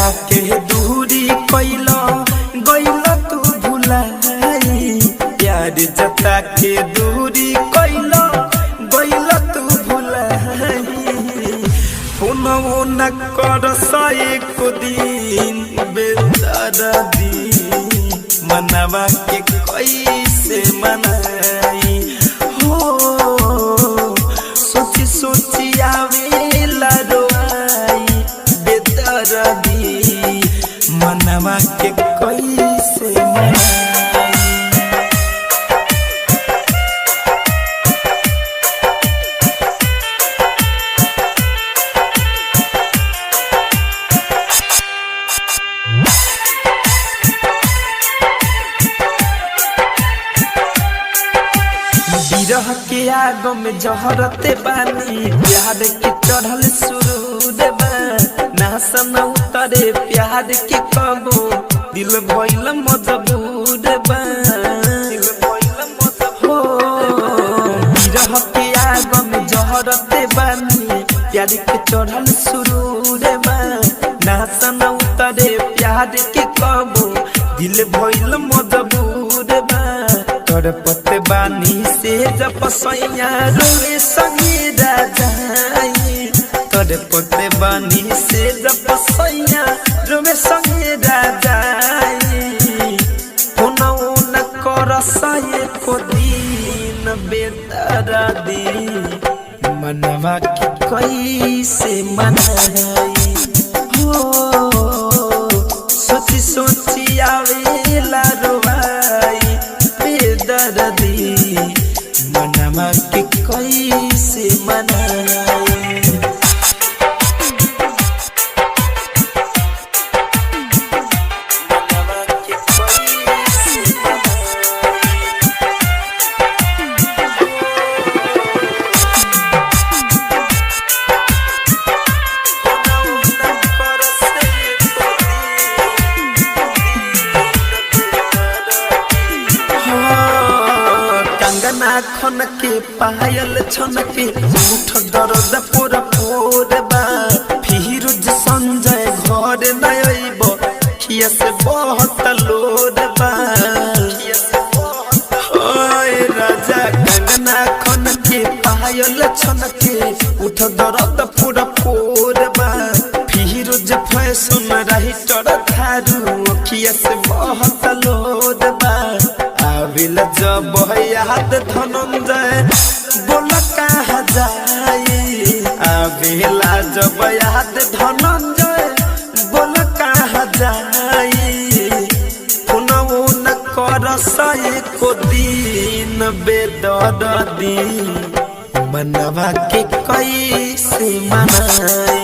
जता के दूरी कैला गइला तू भुलाई प्यार जता के दूरी कैला गइला तू भुलाई फोनवो न कर एक दिन बेदर्दी मनवा के कैसे मनाई हो सोची सोची आवेला रोई बेदर्दी मनवा के कैसे मनाई। बिरह के आग में जहरते बानी प्यार के चढ़ल सुरूर बा नासन उतरे प्यार के कबो दिल भइल मजबूर बा बिरह के आग में जहरते बानी प्यार के चढ़ल सुरूर बा नासन उतरे प्यार के कबो दिल भइल मजबूर बा तोर पते बानी से जब सैया रोए संगे राजाई तोर पते बानी से जब सैया रोए संगे राजाई फोनवो न कर सये को दिन बेदर्दी मनवा के कैसे मनाई हो सोची सोची आवेला रोवाई बेदर्दी मनवा के कैसे मनाई। खन के पायल छन के उठ दर्द पोर पोर बा फिरोज संजय घर न आइब खिया से बहुत लोड बा ओए राजा कंगना खन के पायल छन के उठ दर्द पोर पोर बा फिरोज फैशन राइटर थारू खिया से बहुत लोड बा आविल जब याद धनंजय बोल कहाँ जाई आविला जब याद धनंजय बोल कहाँ जाई फोनवो न कर एको दिन बेदर्दी मनवा के कैसे मनाई।